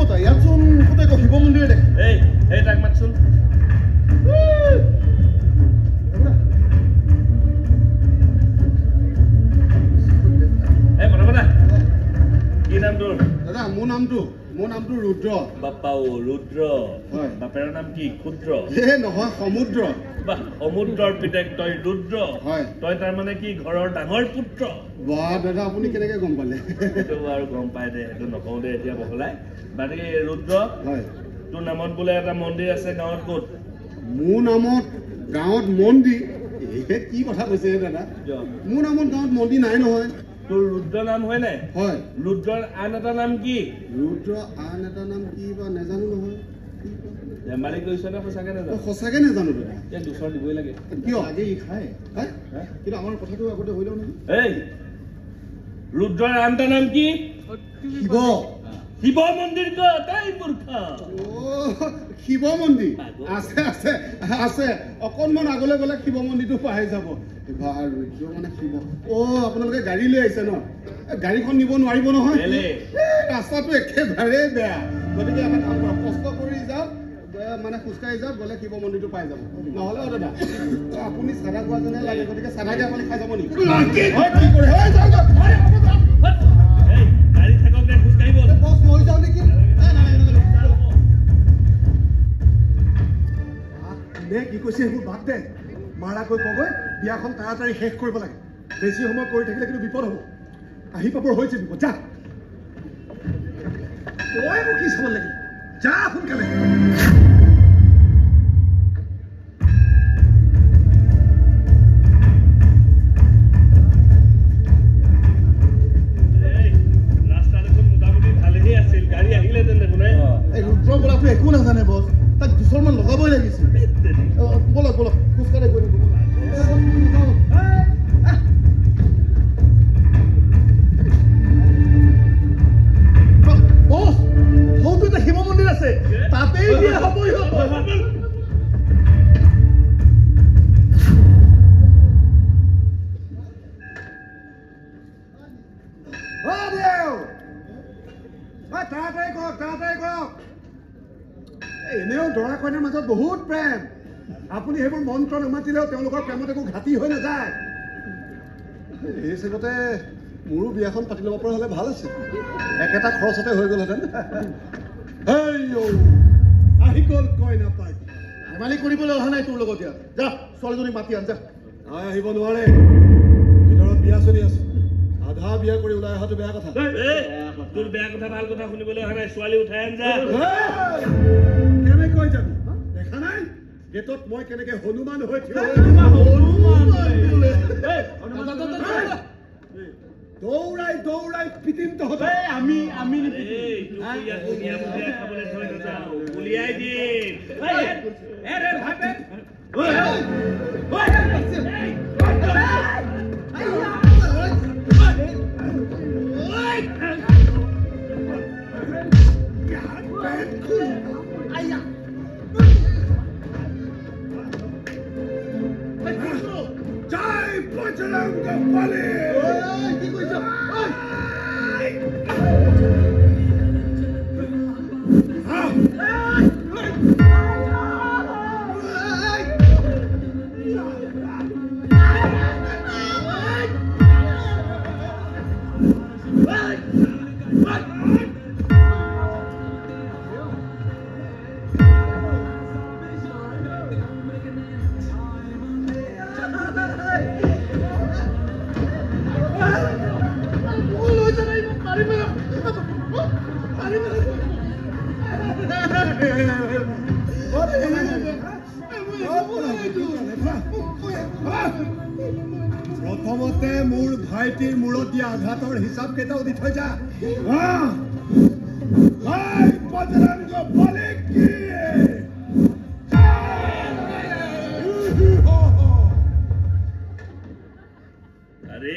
কথা ইয়াত চোন গোটেই শিৱ মন্দিৰে দেখে এই তাক মাতচোন কি নাম তোৰ দাদা মোৰ নামটো ৰুদ্ৰ বাপ্পাও ৰুদ্ৰ হয় বাপেৰ নাম কি ক্ষুদ্ৰ নহয় সমুদ্ৰ বাহ সমুদ্ৰৰ পিতেক তই ৰুদ্ৰ হয় তই তাৰমানে কি ঘৰৰ ডাঙৰ পুত্ৰ বাহ দাদা আপুনি কেনেকে গম পালে সেইটো আৰু গম পাই দে সেইটো নকওঁ দে এতিয়া বহলাই বাকী ৰুদ্ৰ হয় তোৰ নামত বোলে এটা মন্দিৰ আছে গাঁৱত ক'ত মোৰ নামত গাঁৱত মন্দিৰ কি কথা কৈছে দাদা মোৰ নামত গাঁৱত মন্দিৰ নাই নহয় তোৰ ৰুদ্ৰ নাম হয় নাই হয় ৰুদ্ৰৰ আন এটা নাম কি ৰুদ্ৰ আন এটা নাম কি বা নাজানো নহয় ধেমালি কৰিছ নে সঁচাকে নাজানো সঁচাকে নাজানো দাদা ইয়াক দুচৰ দিবই লাগে কিয় আগে ই খায় কিন্তু আমাৰ কথাটো আগতে হৈ লওঁ নেকি এই ৰুদ্ৰৰ আন এটা নাম কি শিৱ মন্দিৰ ক'ত এই মূৰ্খ শিৱ মন্দিৰ আছে অকণমান আগলৈ গ'লে শিৱ মন্দিৰটো পাই যাব মানে শিৱ আপোনালোকে গাড়ী লৈ আহিছে ন গাড়ীখন নিব নোৱাৰিব নহয় ৰাস্তাটো একেবাৰে বেয়া গতিকে এটা কাম কৰক কষ্ট কৰি যাওক মানে খোজকাঢ়ি যাওক গ'লে শিৱ মন্দিৰটো পাই যাব নহ'লে দাদা আপুনি চাদা খোৱা যেনে লাগে গতিকে চাদাকে আপুনি খাই যাব নেকি কি কৈছে সেইবোৰ বাদ দে মাৰাকৈ কবই বিয়াখন তাড়াতাড়ি শেষ কৰিব লাগে বেছি সময় কৰি থাকিলে কিন্তু বিপদ হ'ব আহি পাবৰ হৈছে বিপদ যা তই মোক কি চাব লাগিল যা সোনকালে ৰাস্তা দেখোন মোটামুটি ভালেই আছিল গাড়ী আহিলেহেঁতেন দেখোন এই ৰুদ্ৰ বোলাটো একো নাজানে বছ তাক দুচৰমান লগাবই লাগিছিল বলক খোজকাঢ়ি গৈ এটা শিৱ মন্দিৰ আছে তাতেই বিয়া হ'ব এনেও দৰা কইনাৰ মাজত বহুত প্ৰেম আপুনি সেইবোৰ মন্ত্ৰ নামাতিলেও তেওঁলোকৰ প্ৰেমত একো ঘাটি হৈ নাযায় এই চেগতে মোৰো বিয়াখন পাতি ল'ব পৰা হ'লে ভাল আছিল একেটা খৰচতে হৈ গ'লহেঁতেন আহি গ'ল কইনা পাই ধেমালি কৰিবলৈ অহা নাই তোৰ লগত ইয়াত যা ছোৱালীজনী মাতি আন যা আহিব নোৱাৰে ভিতৰত বিয়া চলি আছে আধা বিয়া কৰি ওলাই অহাটো বেয়া কথা তোৰ বেয়া কথা ভাল কথা শুনিবলৈ অহা নাই ছোৱালী উঠাই আন যা কেনেকৈ যাবি দেখা নাই গেটত মই কেনেকে হনুমান হৈ থিয় দৌৰাই দৌৰাই পিটিম তহঁতে আমি উলিয়াই দিম জয় বজৰঙ্গ বলী কি কইছ প্ৰথমতে মোৰ ভাইটিৰ মূৰত দিয়া আঘাতৰ হিচাপ কেইটাও দি থৈ যা বজৰংগ বলী কি আৰে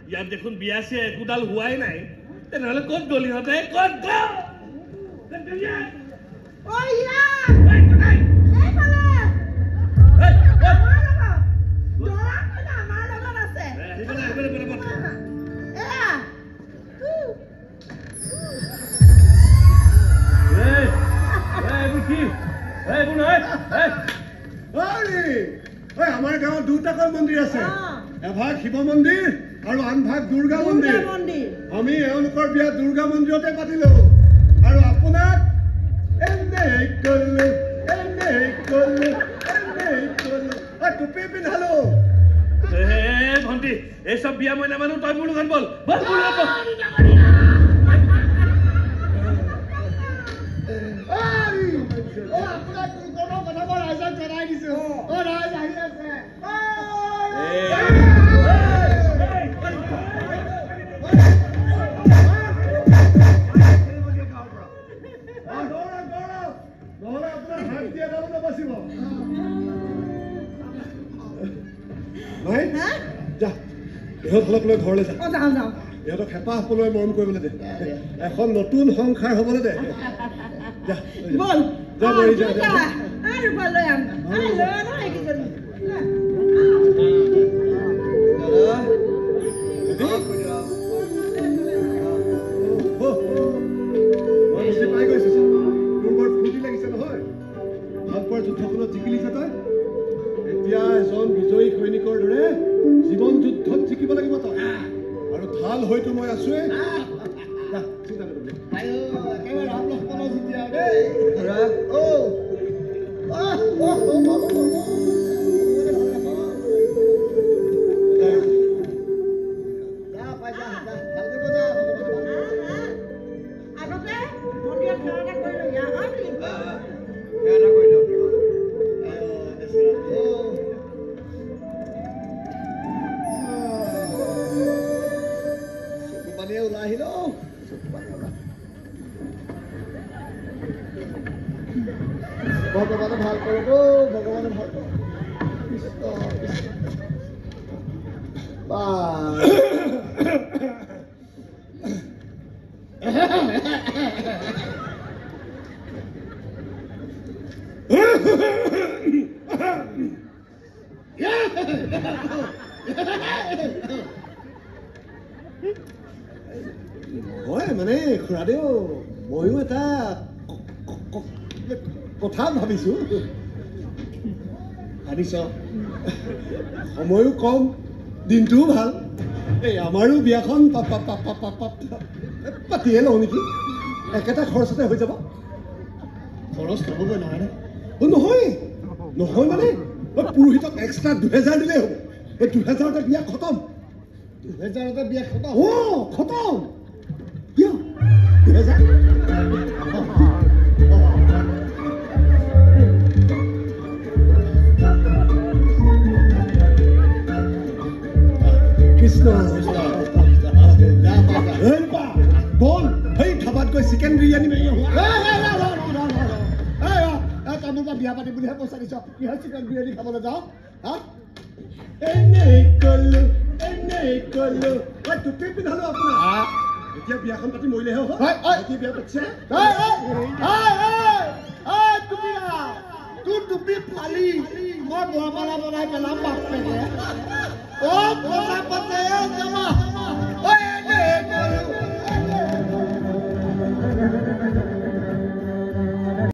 ইয়াত দেখোন বিয়া আছে একোডাল হোৱাই নাই তেনেহ'লে ক'ত গলি হতে ক'ত গ'ল নহয় আমাৰ গাঁৱত দুটাকৈ মন্দিৰ আছে এভাগ শিৱ মন্দিৰ আৰু আন ভাগ দুৰ্গা মন্দিৰ আমি এওঁলোকৰ বিয়া দুৰ্গা মন্দিৰতে পাতিলো আৰু আপোনাক টুপি পিন্ধালো ভণ্টি এই চব বিয়া মই নামানো তই মোৰ লগত বল বল মোৰ লগত আপোনাক কোনো কথা মই ৰাইজক জনাই দিছো ৰাইজ আহি আছে ইহঁতক লৈ ঘৰলৈ যাওঁ ইহঁতক হেঁপাহ পলুৱাই মৰম কৰিবলৈ দে এখন নতুন সংসাৰ হ'বলৈ দে পাই গৈছো তোৰ বৰ ফূৰ্তি লাগিছে নহয় ভালপোৱাৰ যুদ্ধখনত জিকিলিছে তই এতিয়া এজন বিজয়ী সৈনিকৰ দৰে জীৱন যুদ্ধত জিকিব লাগিব তই আৰু ভাল হয়তো মই আছোৱে ভগৱানে ভাল কৰিব ভগৱানে ভাল কৰিব হয় মানে খুৰাদেউ ময়ো এটা কথা ভাবিছো ভাবিছ সময়ো কম দিনটোও ভাল এই আমাৰো বিয়াখন পাতিয়ে লওঁ নেকি একেটা খৰচতে হৈ যাব খৰচ নহ'বই নহয় নহয় নহয় মানে পুৰোহিতক এক্সট্ৰা 2000 দিলেই হ'ব এই 2000তে বিয়া খতম 2000তে বিয়া খতম খতম কিয় 2000 কৃষ্ণ বল সেই ধাবাত গৈ চিকেন বিৰিয়ানী মাৰি তামোল পৰা বিয়া পাতি বুলিহে পইচা দিছ কিহৰ চিকেন বিৰিয়ানী খাবলৈ যাওঁ এনেই কলো টুপি পিন্ধালো আপোনাৰ এতিয়া বিয়াখন পাতি মৰিলেহে হ'ব বিয়া পাতিছে তোৰ টুপি ফালি মই বৰমালা বনাই পেলাম বাপ পেলে